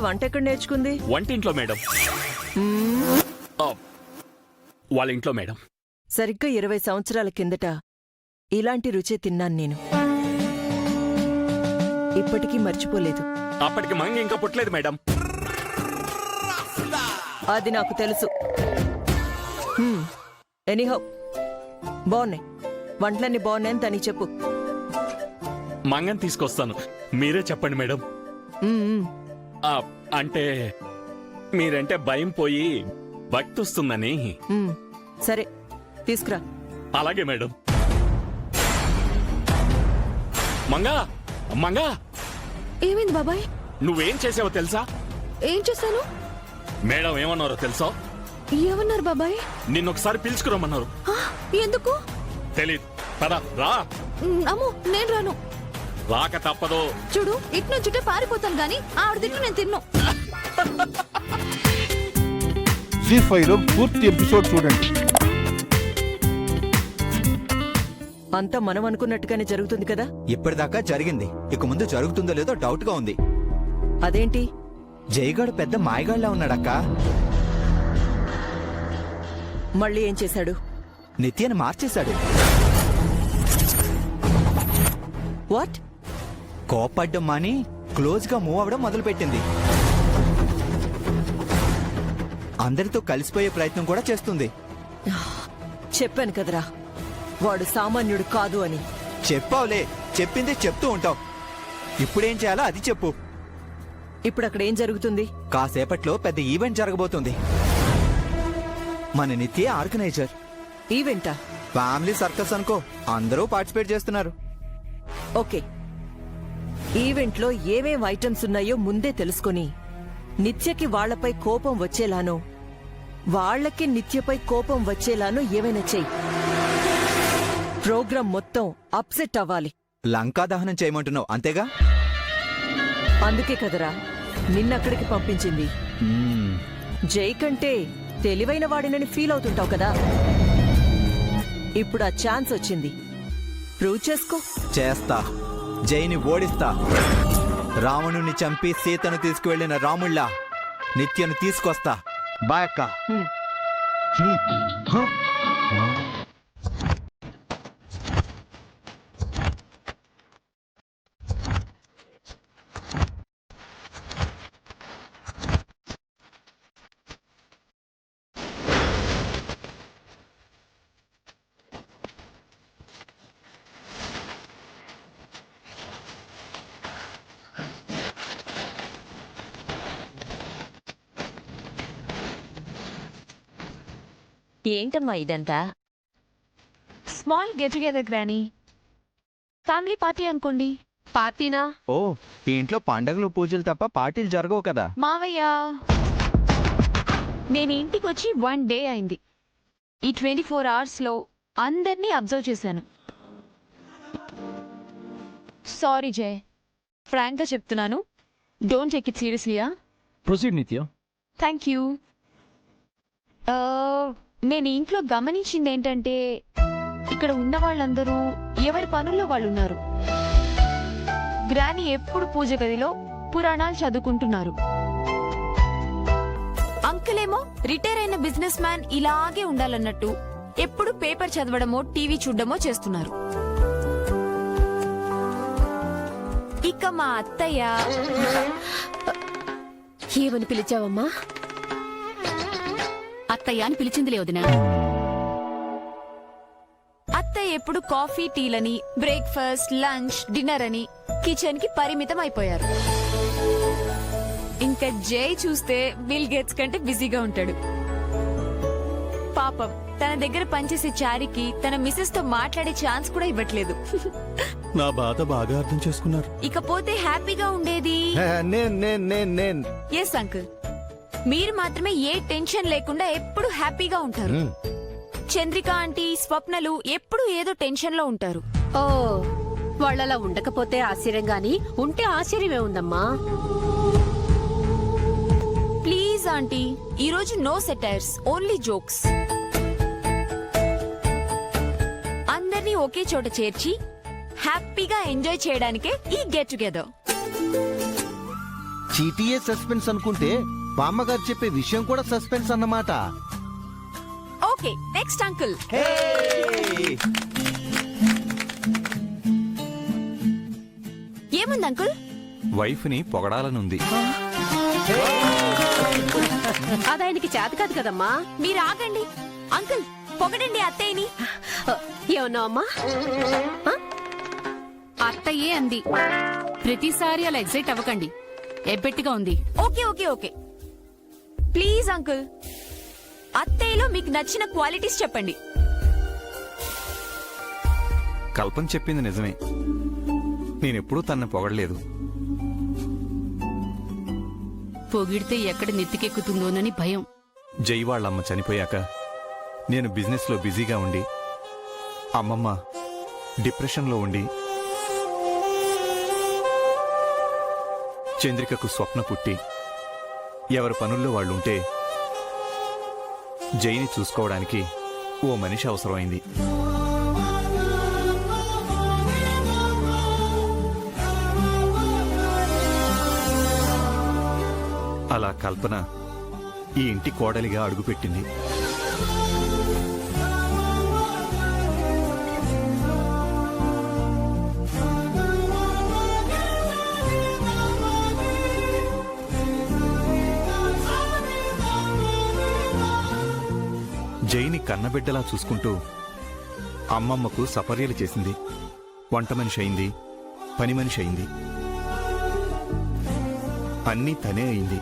వంట ఎక్కడ నేర్చుకుంది? వంటింట్లో మేడం. వాళ్ళ ఇంట్లో మేడం. సరిగ్గా 20 సంవత్సరాల కిందట ఇలాంటి రుచే తిన్నాను నేను. ఇప్పటికీ మర్చిపోలేదు. అప్పటికి మంగ ఇంకా పుట్టలేదు మేడం. అది నాకు తెలుసు. ఎనీహౌ బాగున్నాయి, వంటలన్నీ బాగున్నాయని తని చెప్పు. మంగని తీసుకొస్తాను, మీరే చెప్పండి మేడం. అంటే మీరంటే భయం పోయి భక్తి వస్తుందని. సరే తీసుకురా. అలాగే మేడం. మంగా మంగా, ఏమైంది బాబాయ్? నువ్వేం చేసావో తెలుసా? ఏం చేశాను? మేడం ఏమన్నారో తెలుసా? ఏమన్నారు బాబాయ్? నిన్నొకసారి పిలుచుకురమ్మన్నారు. ఎందుకు తెలీదు. పదా రా. అమ్మో నేను రాను. రాక తప్పదు. చూడు ఇటు నుంచుంటే పారిపోతాను గాని ఆవిడ తిట్టు నేను తిన్ను. జీ5 లో పూర్తి ఎపిసోడ్ చూడండి. అంతా మనం అనుకున్నట్టుగానే జరుగుతుంది కదా? ఇప్పటిదాకా జరిగింది, ఇక ముందు జరుగుతుందో లేదో డౌట్ గా ఉంది. అదేంటి? జయగాడు పెద్ద మాయగాళ్లా ఉన్నాడక్క. మళ్ళీ ఏం చేశాడు? నిత్యను మార్చేశాడు. వాట్? కోపడ్డం మాని క్లోజ్ గా మూవ్ అవడం మొదలుపెట్టింది. అందరితో కలిసిపోయే ప్రయత్నం కూడా చేస్తుంది. చెప్పాను కదరా, వాడు సామాన్యుడు కాదు అని. చెప్పావులే, చెప్పింది చెప్తూ ఉంటావు. ఇప్పుడేం చేయాలో అది చెప్పు. ఇప్పుడు అక్కడ ఏం జరుగుతుంది? కాసేపట్లో పెద్ద ఈవెంట్ జరగబోతుంది. మన నిత్య ఆర్గనైజర్. ఈవెంటా? ఫ్యామిలీ సర్కస్ అనుకో, అందరూ పార్టిసిపేట్ చేస్తున్నారు. ఓకే, ఈవెంట్లో ఏమేం ఐటమ్స్ ఉన్నాయో ముందే తెలుసుకొని నిత్యకి వాళ్లపై కోపం వచ్చేలానో, వాళ్లకి నిత్యపై కోపం వచ్చేలానో ఏమైనా చెయ్యి. ప్రోగ్రాం మొత్తం అప్సెట్ అవ్వాలి. లంకా దహనం చేయమంటున్నావు అంతేగా? అందుకే కదరా నిన్నక్కడికి పంపించింది. జై కంటే తెలివైన వాడినని ఫీల్ అవుతుంటావు కదా. ఇప్పుడు ఆ ఛాన్స్ వచ్చింది, ప్రూవ్ చేసుకో. చేస్తా, జైని ఓడిస్తా. రావణుని చంపి సీతను తీసుకువెళ్లిన రాముళ్ళ నిత్యను తీసుకొస్తా. బాయ్ అక్క. ఏంటమ్మా ఇదంతా? Small get together granny. Family party అనుకోండి. పార్టీనా? ఓ, ఈ ఇంట్లో పండగలు పూజలు తప్ప పార్టీలు జరగవు కదా. మావయ్య, నేను ఇంటికి వచ్చి 1 డే అయింది. ఈ 24 hours లో అందరినీ అబ్జర్వ్ చేశాను. సారీ జయ్, ఫ్రాంక్ గా చెప్తున్నాను. డోంట్ టేక్ ఇట్ సీరియస్లీయా? ప్రొసీడ్ నిత్య. Thank you. నేను ఇంట్లో గమనించింది ఏంటంటే, ఇక్కడ ఉన్న వాళ్ళందరూ ఎవరి పనుల్లో వాళ్ళు ఉన్నారు. గ్రాని ఎప్పుడు పూజ గదిలో పురాణాలు చదువుకుంటున్నారు. అంకుల్ ఏమో రిటైర్ అయిన బిజినెస్ మ్యాన్ ఇలాగే ఉండాలన్నట్టు ఎప్పుడు పేపర్ చదవడమో టీవీ చూడడమో చేస్తున్నారు. ఇక మా అత్తయ్య ఏమని పిలిచావమ్మా? అత్తయ్య అని పిలిచిందిలే వదినా. అత్తయ్య ఎప్పుడు కాఫీ టీలని, బ్రేక్ఫాస్ట్ లంచ్ డిన్నర్ అని కిచెన్ కి పరిమితం అయిపోయారు. ఇంకా జై చూస్తే బిల్ గేట్స్ కంటే బిజీగా ఉంటాడు. పాపం తన దగ్గర పనిచేసే చారికి తన మిసెస్ తో మాట్లాడే ఛాన్స్ కూడా ఇవ్వట్లేదు. నా బాధ బాగా అర్థం చేసుకున్నారు. ఇకపోతే హ్యాపీగా ఉండేది ఎస్ అంకుల్, మీరు మాత్రమే ఏ టెన్షన్ లేకుండా ఎప్పుడు హ్యాపీగా ఉంటారు. చంద్రిక ఆంటీ, స్వప్నలు ఎప్పుడు ఏదో టెన్షన్ లో ఉంటారు. ఓ, వాళ్ళలా ఉండకపోతే ఆశ్చర్యం గాని ఉంటే ఆశ్చర్యమే ఉందమ్మా. ప్లీజ్ ఆంటీ, ఈ రోజు నో సెటైర్స్, ఓన్లీ జోక్స్. అందరినీ ఒకే చోట చేర్చి హ్యాపీగా ఎంజాయ్ చేయడానికే ఈ గెట్ టుగెదర్. చీటీయే సస్పెన్స్ అనుకుంటే బామ్మగారు చెప్పే విషయం కూడా సస్పెన్స్ అన్నమాట. Okay next uncle. ఏముంది అంకుల్? వైఫ్ ని పొగడాలనుంది. అదాయనికి చేత కాదు కదమ్మా. మీరు ఆగండి అంకుల్, పొగడండి అత్తయ్యని. ఏమన్నా అమ్మా? అత్తయ్యే అంది. ప్రతిసారి అలా ఎగ్జైట్ అవ్వకండి, ఎబ్బెట్టిగా ఉంది. Okay okay okay please uncle, అత్తయ్యలో మీకు నచ్చిన క్వాలిటీస్ చెప్పండి. కల్పన చెప్పింది నిజమే, నేనెప్పుడూ తనని పొగడలేదు. పొగిడితే ఎక్కడ నెత్తికెక్కుతుందోనని భయం. జై వాళ్ళమ్మ చనిపోయాక నేను బిజినెస్లో బిజీగా ఉండి, అమ్మమ్మ డిప్రెషన్లో ఉండి, చంద్రికకు స్వప్న పుట్టి ఎవరి పనుల్లో వాళ్ళుంటే జైని చూసుకోవడానికి ఓ మనిషి అవసరమైంది. అలా కల్పన ఈ ఇంటి కోడలిగా అడుగుపెట్టింది. జైని కన్నబిడ్డలా చూసుకుంటూ అమ్మమ్మకు సపర్యలు చేసింది. వంట మనిషి అయింది, పని మనిషి అయింది, అన్నీ తనే అయింది.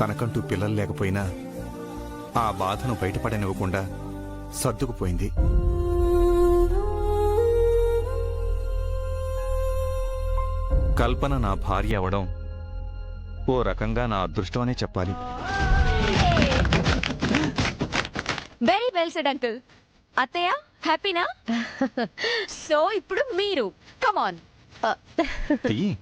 తనకంటూ పిల్లలు లేకపోయినా ఆ బాధను బయటపడనివ్వకుండా సర్దుకుపోయింది. కల్పన నా భార్య అవడం ఓ రకంగా నా అదృష్టం అనే చెప్పాలి. Very well said uncle. అత్తయ్య హ్యాపీనా? సో ఇప్పుడు మీరు కమాన్. చెయ్యి.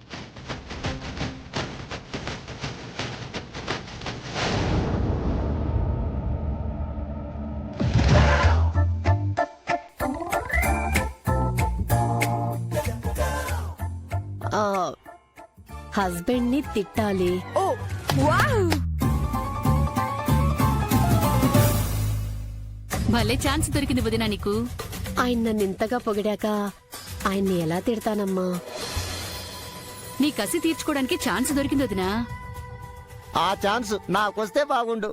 హస్బెండ్ ని తిట్టాలి. ఓ వావ్, భలే ఛాన్స్ దొరికింది వదినా నీకు. ఆయన నన్ను ఇంతగా పొగిడాక ఆయన్ని ఎలా తిడతానమ్మా? నీ కసి తీర్చుకోవడానికి ఛాన్స్ దొరికింది వదినా. ఆ ఛాన్స్ నాకొస్తే బాగుండు.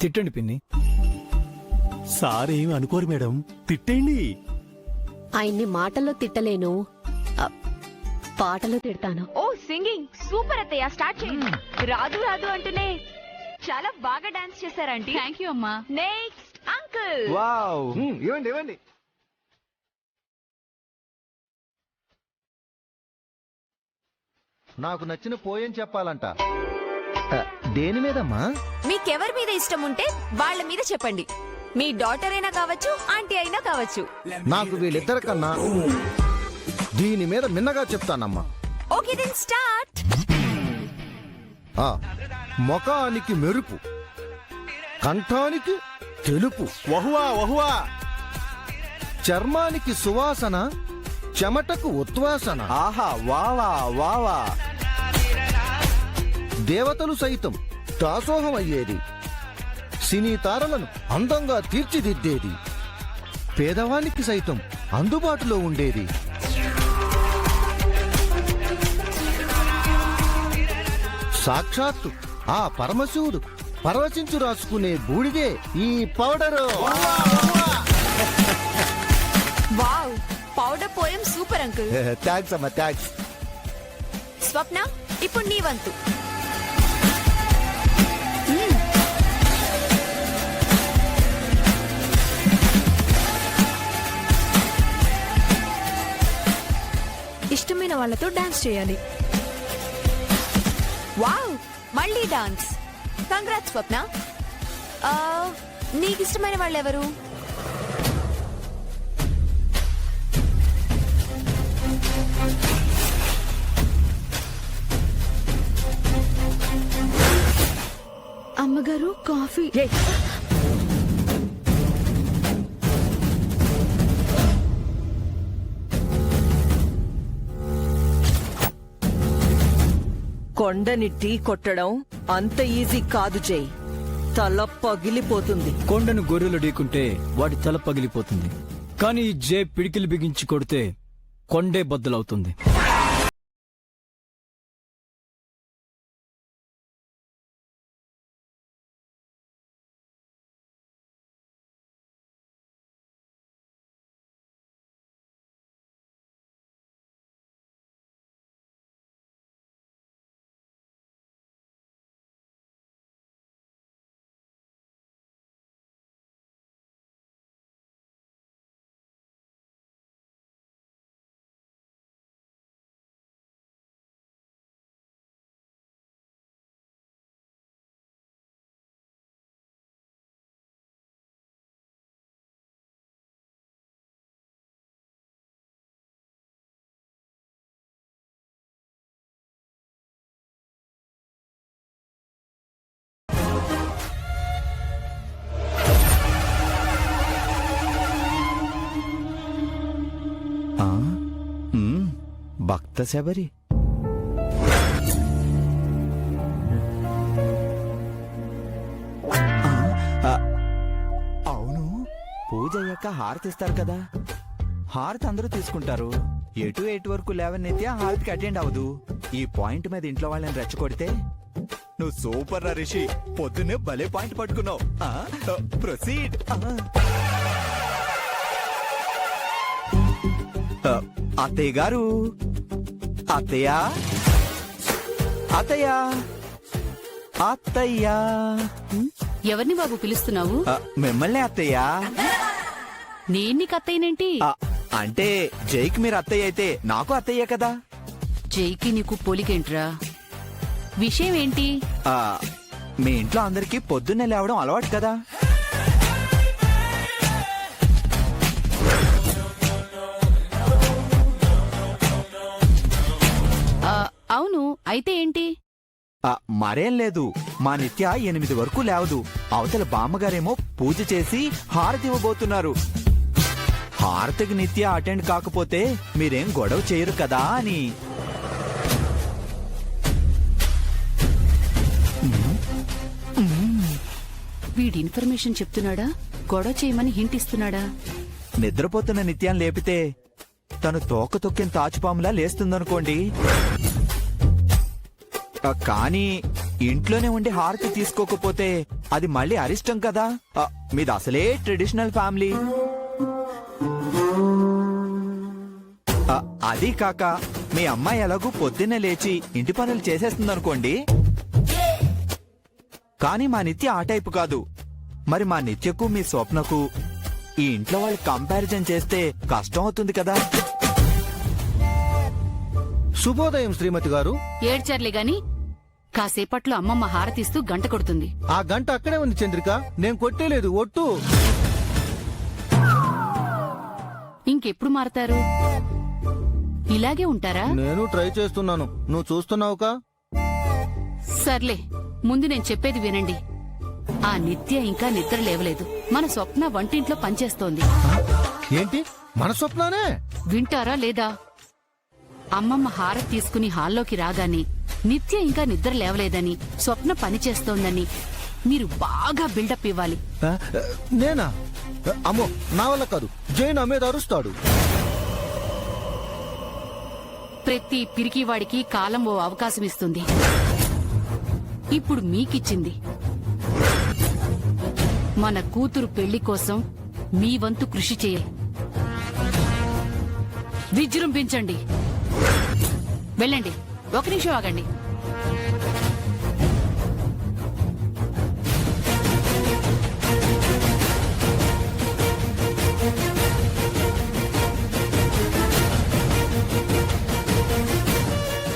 తిట్టండి పిన్ని. సార్ ఏమి అనుకోరు మేడం, తిట్టండి. ఆయన్ని మాటల్లో తిట్టలేను, పాటలో తిడతాను. ఓ సింగింగ్ సూపర్ అత్తయ్య, స్టార్ట్ చేయండి. రాదు రాదు అంటూనే చాలా బాగా డాన్స్ చేశారండి. థ్యాంక్ యూ అమ్మా. Next uncle. వావ్. ఇవ్వండి ఇవ్వండి. నాకు నచ్చిన పోయం చెప్పాలంట. దేని మీదమ్మా? మీకెవరి మీద ఇష్టం ఉంటే వాళ్ళ మీద చెప్పండి. మీ డాటర్ అయినా కావచ్చు, ఆంటీ అయినా కావచ్చు. నాకు వీళ్ళిద్దరి కన్నా దీని మీద మిన్నగా చెప్తానమ్మా. Okay then start. మొఖానికి మెరుపు, కంఠానికి తెలుపు, వహువా వహువా. చర్మానికి సువాసన, చెమటకు ఉద్వాసన. ఆహా వావా వావా. దేవతలు సైతం దాసోహం అయ్యేది. సినీ తారలను అందంగా తీర్చిదిద్దేది. పేదవానికి సైతం అందుబాటులో ఉండేది. సాక్షాత్తు ఆ పరమశివుడు పరవశించు రాసుకునే బూడిదే ఈ powder. Wow, powder poem super uncle. Thanks అమ్మా, థ్యాంక్స్. స్వప్న, ఇప్పుడు నీ వంతు. ఇష్టమైన వాళ్ళతో డాన్స్ చేయాలి. వావ్, మళ్ళీ డాన్స్. కంగ్రాట్స్ స్వప్న. నీకు ఇష్టమైన వాళ్ళు ఎవరు? అమ్మగారు కాఫీ. కొండని ఢీ కొట్టడం అంత ఈజీ కాదు జై. తల పగిలిపోతుంది. కొండను గొర్రెలు ఢీకుంటే వాటి తల పగిలిపోతుంది, కానీ ఈ జే పిడికిలు బిగించి కొడితే కొండే బద్దలవుతుంది. భక్త శబరి. అవును, పూజ అయ్యాక హారతిస్తారు కదా. హారతి అందరూ తీసుకుంటారు. ఎటు వరకు లేవనైతే ఆ హారతికి అటెండ్ అవ్వదు. ఈ పాయింట్ మీద ఇంట్లో వాళ్ళని రెచ్చగొడితే నువ్వు సూపర్ రా రిషి, పొద్దున్నే భలే పాయింట్ పట్టుకున్నావు. ప్రొసీడ్. అత్తయ్య గారు, అత్తయ్య, అత్తయ్య, అత్తయ్య. ఎవరిని బాబు పిలుస్తున్నావు? మిమ్మల్ని అత్తయ్య. నేను నీకు అత్తయ్యనేంటి? అంటే జైకి మీరు అత్తయ్య అయితే నాకు అత్తయ్య కదా. జైకి నీకు పోలికేంట్రా? విషయం ఏంటి? మీ ఇంట్లో అందరికీ పొద్దున్నే లేవడం అలవాటు కదా. అవును, అయితే ఏంటి? మరేం లేదు, మా నిత్య 8 వరకు లేవదు. అవతల బామ్మగారేమో పూజ చేసి హారతి ఇవ్వబోతున్నారు. హారతికి నిత్య అటెండ్ కాకపోతే మీరేం గొడవ చేయరు కదా అని. వీడి ఇన్ఫర్మేషన్ చెప్తున్నాడా, గొడవ చేయమని హింట్ ఇస్తున్నాడా? నిద్రపోతున్న నిత్యాన్ని లేపితే తను తోక తొక్కిన తాచుపాములా లేస్తుందనుకోండి. కానీ ఇంట్లోనే ఉండి హారతి తీసుకోకపోతే అది మళ్ళీ అరిష్టం కదా. మీది అసలే ట్రెడిషనల్ ఫ్యామిలీ. అది కాక మీ అమ్మాయి ఎలాగూ పొద్దున్నే లేచి ఇంటి పనులు చేసేస్తుందనుకోండి. కానీ మా నిత్య ఆ టైపు కాదు. మరి మా నిత్యకు మీ స్వప్నకు ఈ ఇంట్లో వాళ్ళు కంపారిజన్ చేస్తే కష్టం అవుతుంది కదా. శుభోదయం శ్రీమతి గారు. ఏడ్చర్లే గాని కాసేపట్లో అమ్మమ్మ హారతిస్తూ గంట కొడుతుంది. ఆ గంట అక్కడే ఉంది చంద్రిక, నేను కొట్టేలేదు ఒట్టు. ఇంకెప్పుడు మారతారు? ఇలాగే ఉంటారా? నేను ట్రై చేస్తున్నాను, నువ్వు చూస్తున్నావుగా. సర్లే, ముందు నేను చెప్పేది వినండి. ఆ నిత్య ఇంకా నిద్ర లేవలేదు. మన స్వప్న వంటింట్లో పనిచేస్తోంది. ఏంటి, మన స్వప్నానే? వింటారా లేదా? అమ్మమ్మ హారతి తీసుకుని హాల్లోకి రాగానే నిత్య ఇంకా నిద్ర లేవలేదని, స్వప్న పనిచేస్తోందని మీరు బాగా బిల్డప్ ఇవ్వాలి. నేనా? అమ్మో, నా వల్ల కాదు. జై నా మీద అరుస్తాడు. ప్రతి పిరికివాడికి కాలం ఓ అవకాశం ఇస్తుంది. ఇప్పుడు మీకిచ్చింది. మన కూతురు పెళ్లి కోసం మీ వంతు కృషి చేయాలి. విజృంభించండి. వెళ్ళండి. ఒక నిమిషం ఆగండి.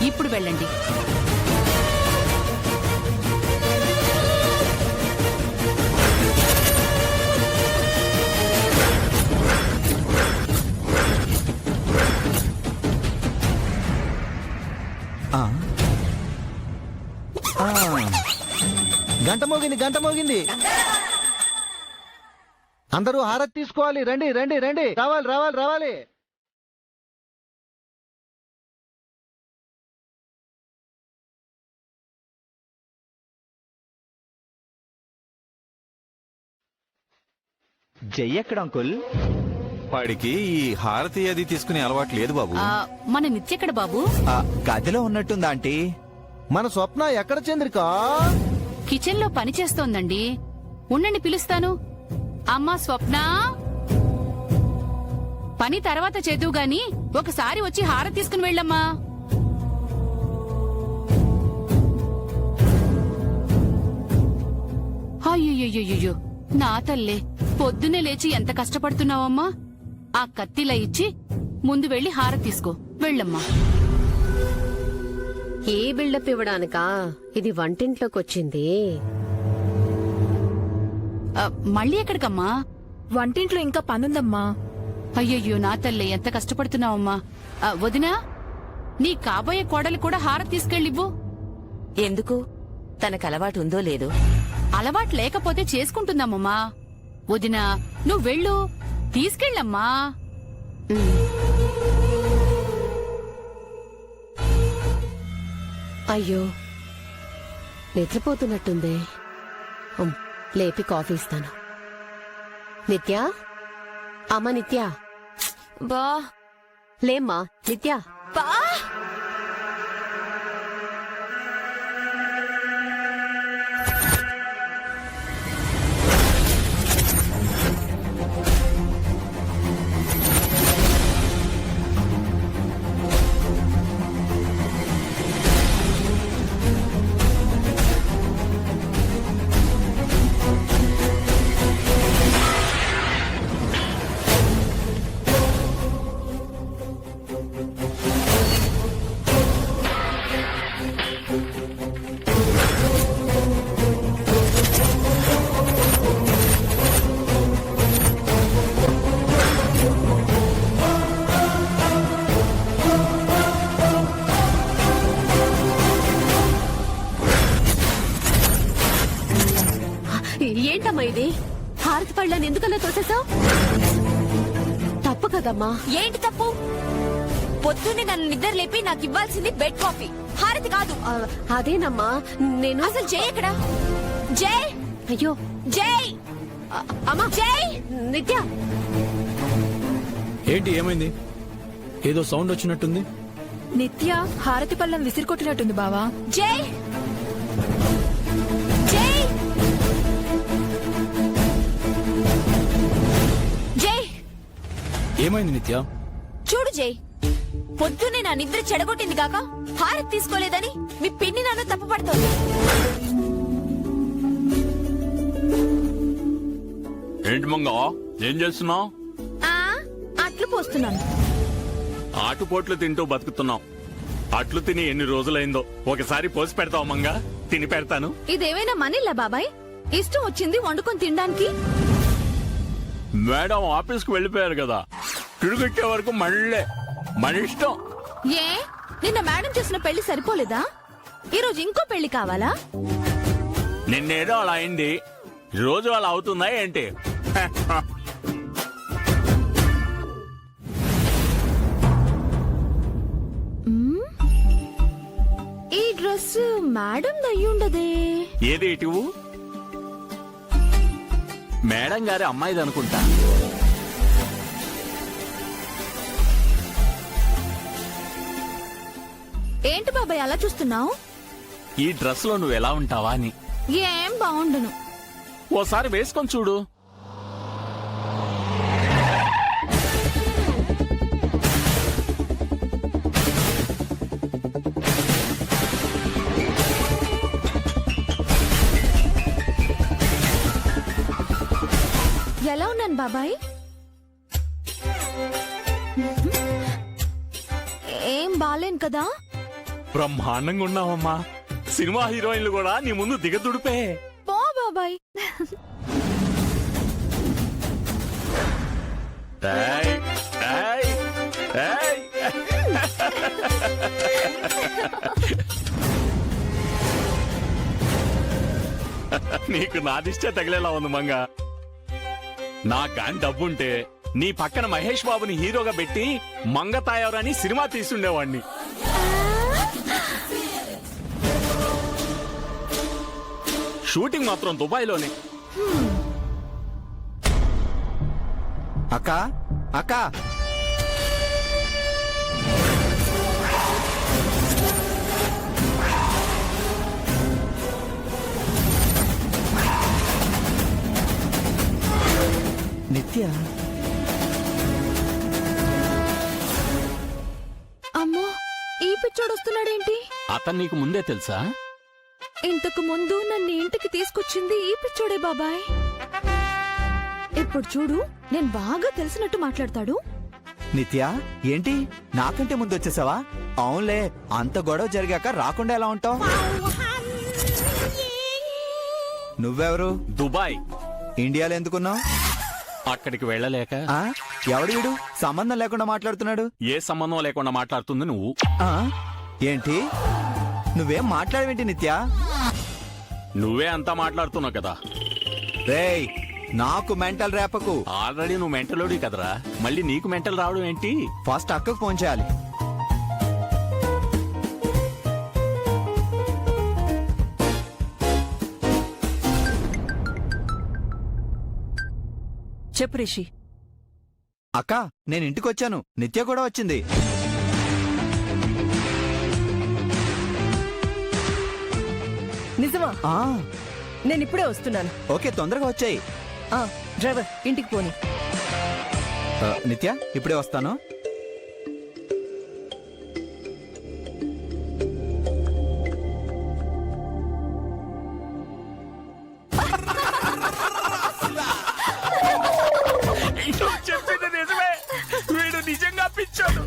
ఇప్పుడు వెళ్ళండి. గంట మోగింది. అందరూ హారతి తీసుకోవాలి. రండి రండి రండి, రావాలి. జై ఎక్కడ అంకుల్? వాడికి ఈ హారతి అది తీసుకునే అలవాటు లేదు బాబు. మన నిత్యెక్కడ బాబు? గదిలో ఉన్నట్టుందా ఆంటీ? మన స్వప్న ఎక్కడ చంద్రిక? కిచెన్ లో పని చేస్తోందండి. ఉండండి పిలుస్తాను. అమ్మా స్వప్న, పని తర్వాత చేదువు గాని ఒకసారి వచ్చి హారతి తీసుకుని వెళ్ళమ్మా. అయ్యో నా తల్లే, పొద్దునే లేచి ఎంత కష్టపడుతున్నావమ్మా. ఆ కత్తిలా ఇచ్చి ముందు వెళ్లి హారతి తీసుకో, వెళ్ళమ్మా. ఏ బిల్డప్ ఇవ్వడానికా ఇది వంటింట్లోకి వచ్చింది? మళ్ళీ ఎక్కడికమ్మా? వంటింట్లో ఇంకా పనుందమ్మా. అయ్యయ్యో నా తల్లే, ఎంత కష్టపడుతున్నావమ్మా. వదినా, నీ కాబోయే కోడలు కూడా హారతి తీసుకెళ్ళివ్వు. ఎందుకు? తనకు అలవాటు ఉందో లేదో? అలవాటు లేకపోతే చేసుకుంటుందమ్మమ్మా. వదినా, నువ్వు వెళ్ళు, తీసుకెళ్ళమ్మా. అయ్యో, నిద్రపోతున్నట్టుంది. లేపి కాఫీ ఇస్తాను. నిత్య, అమ్మ నిత్య. బా లేమ్మా నిత్య. బా ఏంటమ్మా ఇది? హారతి పళ్ళని ఎందుకలా తోసేసావు? తప్పు కదమ్మా. ఏంటి తప్పు? పొద్దున్నే నన్ను నిద్ర లేపి నాకు ఇవ్వాల్సింది బెడ్ కాఫీ, హారతి కాదు. అదేనమ్మా, నేను అసలు జై ఎక్కడా? జై! అయ్యో జై! అమ్మా, జై! నిత్య. ఏంటి, ఏమైంది? ఏదో సౌండ్ వచ్చినట్టుంది. నిత్య హారతి పళ్ళం విసిరికొట్టినట్టుంది బావా. జై! జై! జై! ఏమైంది నిత్య? చూడు జై, పొద్దున్నే నా నిద్ర చెడగొట్టింది కాక హారతి తీసుకోలేదని మీ పిన్ని నన్ను తప్పుపడుతోంది. ఏంటి మంగ, ఏం చేస్తున్నావు? అట్లు పోస్తున్నాను. ఆటుపోట్లు తింటూ బతుకుతున్నావు. అట్లు తిని ఎన్ని రోజులైందో. ఒకసారి పోసి పెడతావు మంగ, తిని పెడతాను. ఇదేమైనా మనీలా బాబాయ్? ఇష్టం వచ్చింది వండుకొని తినడానికి. మేడం ఆఫీస్కి వెళ్ళిపోయారు కదా, తిరిగొచ్చే వరకు మళ్ళీ మన ఇష్టం. ఏ, నిన్న మేడం చేసిన పెళ్లి సరిపోలేదా? ఈరోజు ఇంకో పెళ్లి కావాలా? నిన్నేదో అలా అయింది, రోజు అలా అవుతుందా ఏంటి? ఈ డ్రెస్ మేడం దయ్యుండదే. ఏది ఇటువు? మేడం గారి అమ్మాయిది అనుకుంటా. ఏంటి బాబాయ్ అలా చూస్తున్నావు? ఈ డ్రెస్ లో నువ్వు ఎలా ఉంటావా అని. ఏం బాగుండును. ఓసారి వేసుకొని చూడు. ఎలా ఉన్నాను బాబాయ్? ఏం బాలేను కదా? బ్రహ్మాండంగా ఉన్నావమ్మా. సినిమా హీరోయిన్లు కూడా నీ ముందు దిగదుడిపే. పో బాబాయ్. ఏయ్, ఏయ్, ఏయ్. నీకు నాదిష్టే తగిలేలా ఉంది మంగ. నా గాని డబ్బుంటే నీ పక్కన మహేష్ బాబుని హీరోగా పెట్టి మంగ తాయారని సినిమా తీసుండేవాణ్ణి. షూటింగ్ మాత్రం దుబాయ్లోనే. అక్క అక్క నిత్య అమ్మో ఈ పిచ్చోడు వస్తున్నాడేంటి? అతను నీకు ముందే తెలుసా? ఇంతకు ముందు నన్ను ఇంటికి తీసుకొచ్చింది ఈ పిచ్చోడే బాబాయ్. ఇప్పుడు చూడు, నేను బాగా తెలిసినట్టు మాట్లాడతాడు. నిత్య ఏంటి నాకంటే ముందు వచ్చేసావా? అవునులే, అంత గొడవ జరిగాక రాకుండా ఎలా ఉంటావు? నువ్వెవరు? దుబాయ్. ఇండియాలో ఎందుకున్నావు? అక్కడికి వెళ్ళలేక. ఎవడు వీడు సంబంధం లేకుండా మాట్లాడుతున్నాడు? ఏ సంబంధం లేకుండా మాట్లాడుతుంది నువ్వు. ఆ? ఏంటి నువ్వేం మాట్లాడవేంటి నిత్య? నువ్వే అంతా మాట్లాడుతున్నావు కదా. రేయ్ నాకు మెంటల్ రేపకు. ఆల్రెడీ నువ్వు మెంటలోడి కదరా, మళ్ళీ నీకు మెంటల్ రావడం ఏంటి? ఫస్ట్ అక్కకు ఫోన్ చేయాలి. చెప్పు రిషి. అక్క నేను ఇంటికి వచ్చాను, నిత్య కూడా వచ్చింది. నిజమా? ఆ, నేను ఇప్పుడే వస్తున్నాను. ఓకే తొందరగా వచ్చాయి. డ్రైవర్ ఇంటికి పోని. నిత్య ఇప్పుడే వస్తాను. చెప్పింది నిజమే, వీడు నిజంగా పిచ్చోడు.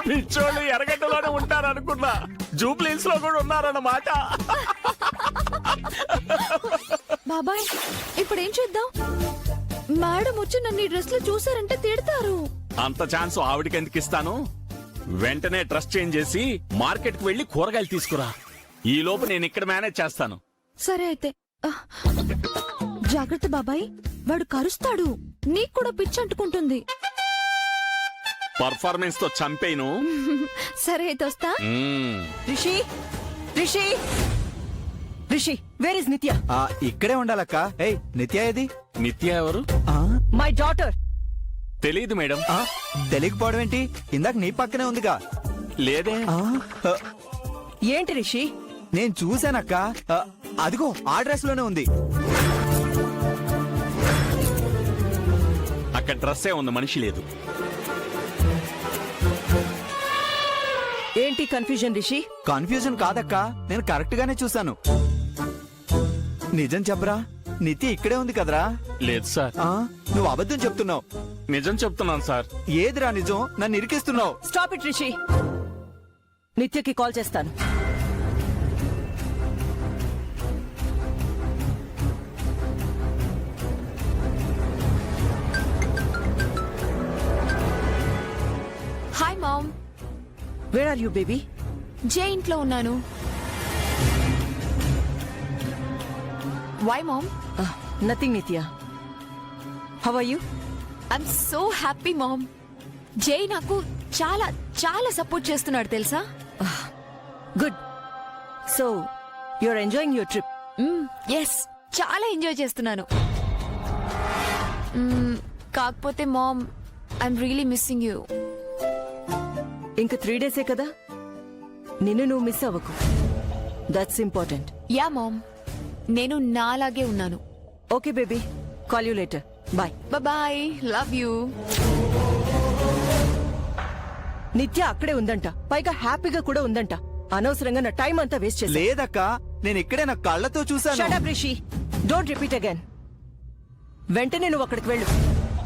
పిచ్చోళ్ళు ఎరగడ్డలోనే ఉంటారనుకున్నా, జూబ్లీస్ లో కూడా ఉన్నారన్నమాట. బాబాయ్ ఇప్పుడేం చేద్దాం? మేడం వచ్చి నన్ను ఈ డ్రెస్ లో చూసారంటే తిడతారు. అంత ఛాన్స్ ఆవిడకి ఎందుకు ఇస్తాను? వెంటనే డ్రెస్ చేంజ్ చేసి మార్కెట్ కి వెళ్లి కూరగాయలు తీసుకురా. ఈ లోపు నేను ఇక్కడ మేనేజ్ చేస్తాను. సరే అయితే. జాగ్రత్త బాబాయ్, వాడు కరుస్తాడు. నీకు కూడా పిచ్చి అంటుకుంటుంది. పర్ఫార్మెన్స్ తో చంపేను. సరే అయితే వస్తా. రిషి రిషి రిషి, వేర్ ఇస్ నిత్య? ఇక్కడే ఉండాలక్క. ఏయ్ నిత్య ఏది? నిత్య ఎవరు? My daughter. తెలీదు మేడం. తెలియకపోవడం ఏంటి? ఇందాక నీ పక్కనే ఉందిగా. లేదే. ఏంటి రిషి? నేను చూశానక్క. అదిగో ఆ డ్రెస్ లోనే ఉంది. అక్కడ డ్రెస్సే ఉంది, మనిషి లేదు. ఏంటి కన్ఫ్యూజన్ రిషి? కన్ఫ్యూజన్ కాదక్క, నేను కరెక్ట్ గానే చూశాను. నిజం చెప్పరా, నిత్య ఇక్కడే ఉంది కదరా? లేదు సార్. నువ్వు అబద్ధం చెప్తున్నావు. నిజం చెప్తున్నాను సార్. ఏదిరా నిజం? నన్ను ఇరికిస్తున్నావు. Stop it Rishi. నిత్యకి కాల్ చేస్తాను. Hi mom. Where are you baby? Jay ఇంట్లో ఉన్నాను. Why mom? Nothing Nitya. How are you? I'm so happy mom. Jai నాకు చాలా చాలా సపోర్ట్ చేస్తున్నాడు తెలుసా? Good. So you are enjoying your trip? Yes, చాలా ఎంజాయ్ చేస్తున్నాను. కాకపోతే mom, I'm really missing you. ఇంక 3 డేసే కదా, నిన్ను నువ్వు మిస్ అవ్వకు. That's important. యా మామ్, నేను నాలాగే ఉన్నాను. Okay baby, call you later. Bye. Bye, love you. Nitya అక్కడే ఉందంట, పైగా హ్యాపీగా కూడా ఉందంట. అనవసరంగా నా టైం అంతా వేస్ట్ చేసి. లేదక్క, నేను ఇక్కడే నా కళ్ళతో చూశాను. Shut up Rishi, don't repeat again. వెంటనే నువ్వు అక్కడికి వెళ్ళు.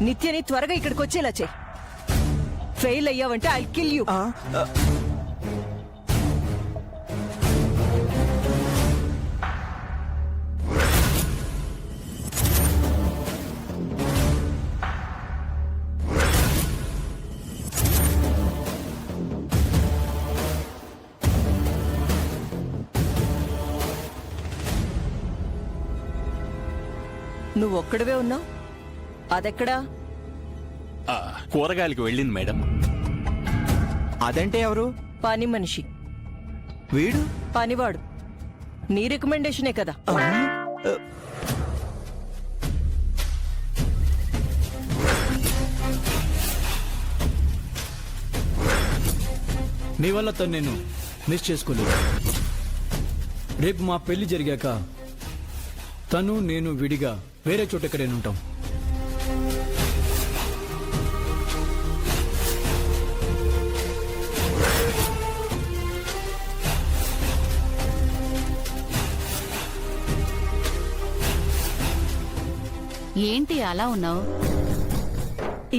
నిత్యని త్వరగా ఇక్కడికి వచ్చేలా చెయ్యి. ఫెయిల్ అయ్యావంటే ఐ కిల్ యూ. నువ్వు ఒక్కడవే ఉన్నావు, అదెక్కడా? కూరగాయలకు వెళ్ళింది మేడం. అదంటే ఎవరు? పని మనిషి. వీడు పనివాడు. నీ రికమెండేషనే కదా. నీ వల్ల తను నేను మిస్ చేసుకోలేదు. రేపు మా పెళ్లి జరిగాక తను నేను విడిగా వేరే చోట ఎక్కడైనా ఉంటాం. ఏంటి అలా ఉన్నావు?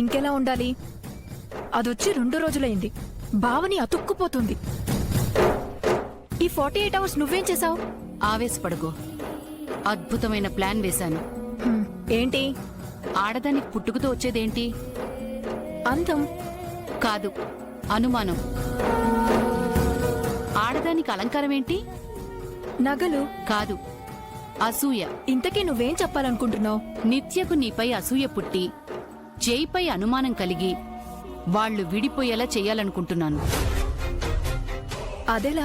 ఇంకెలా ఉండాలి? అదొచ్చి 2 రోజులైంది. భావని అతుక్కుపోతుంది. ఈ 48 అవర్స్ నువ్వేం చేసావు? ఆవేశపడకు. అద్భుతమైన ప్లాన్ వేశాను. ఏంటి? ఆడదానికి పుట్టుకతో వచ్చేదేంటి? అందం కాదు, అనుమానం. ఆడదానికి అలంకారం ఏంటి? నగలు కాదు, అసూయ. ఇంతకీ నువ్వేం చెప్పాలనుకుంటున్నావు? నిత్యకు నీపై అసూయ పుట్టి జైపై అనుమానం కలిగి వాళ్ళు విడిపోయేలా చెయ్యాలనుకుంటున్నాను. అదెలా?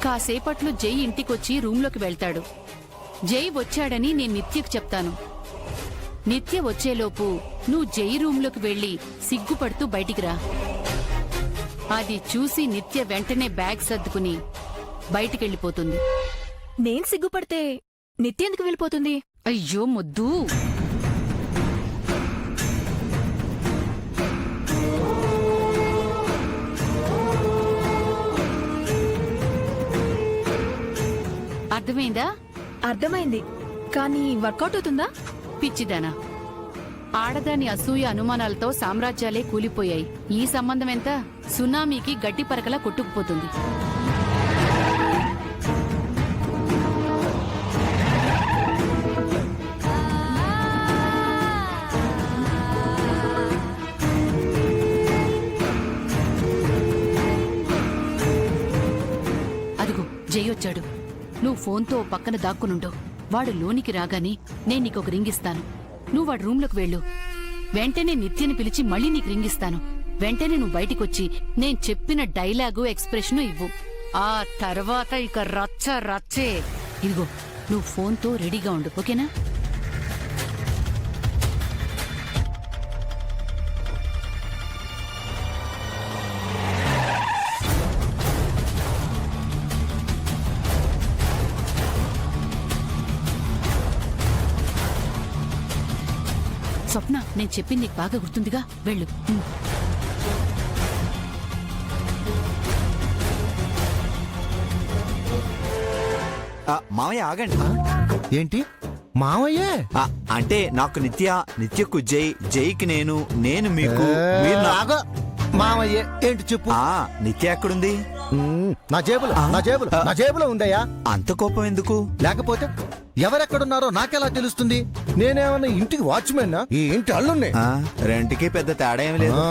కాసేపట్లో జై ఇంటికొచ్చి రూంలోకి వెళ్తాడు. జై వచ్చాడని నేను నిత్యకు చెప్తాను. నిత్య వచ్చేలోపు నువ్వు జై రూంలోకి వెళ్లి సిగ్గుపడుతూ బయటికి రా. అది చూసి నిత్య వెంటనే బ్యాగ్ సర్దుకుని బయటికెళ్ళిపోతుంది. నేను సిగ్గుపడితే నిత్య ఎందుకు వెళ్ళిపోతుంది? అయ్యో మొద్దు. అర్థమైందా? అర్థమైంది, కానీ వర్కౌట్ అవుతుందా? పిచ్చిదానా. ఆడదాని అసూయ అనుమానాలతో సామ్రాజ్యాలే కూలిపోయాయి. ఈ సంబంధం ఎంత? సునామీకి గడ్డి పరకలా కొట్టుకుపోతుంది. అదిగో జై వచ్చాడు. నువ్వు ఫోన్తో పక్కన దాక్కునుండు. వాడు లోనికి రాగానే నేను నీకొక రింగిస్తాను. నువ్వు వాడు రూంలోకి వెళ్ళు. వెంటనే నిత్యని పిలిచి మళ్ళీ నీకు రింగిస్తాను. వెంటనే నువ్వు బయటికొచ్చి నేను చెప్పిన డైలాగు ఎక్స్ప్రెషను ఇవ్వు. ఆ తర్వాత ఇక రచ్చ రచ్చే. ఇదిగో నువ్వు ఫోన్తో రెడీగా ఉండు, ఓకేనా? స్వప్న, నేను చెప్పింది నీకు బాగా గుర్తుందిగా, వెళ్ళు. మావయ్య ఆగండి. ఏంటి మావయ్యే? అంటే నాకు నిత్యకు జై, జైకి నేను, నేను మీకు, మీరు ఆగో. మావయ్యే ఏంటి చెప్పు. నిత్య ఎక్కడుంది? నా జేబులో ఉందయ్యా. అంత కోపం ఎందుకు? లేకపోతే ఎవరెక్కడున్నారో నాకెలా తెలుస్తుంది? నేనేమన్నా ఇంటికి వాచ్మెన్? ఈ ఇంటి అల్లున్నే. రెంట్కి పెద్ద తేడా ఏమి లేదు.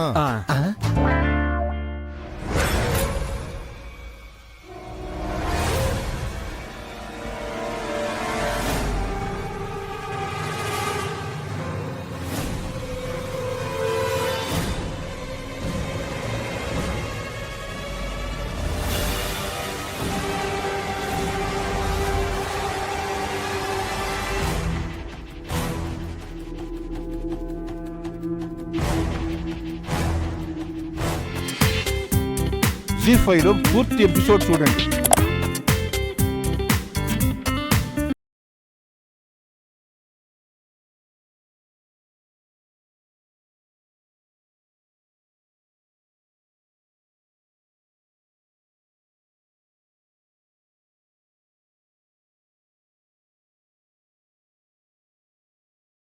జీ5లో పూర్తి ఎపిసోడ్ చూడండి.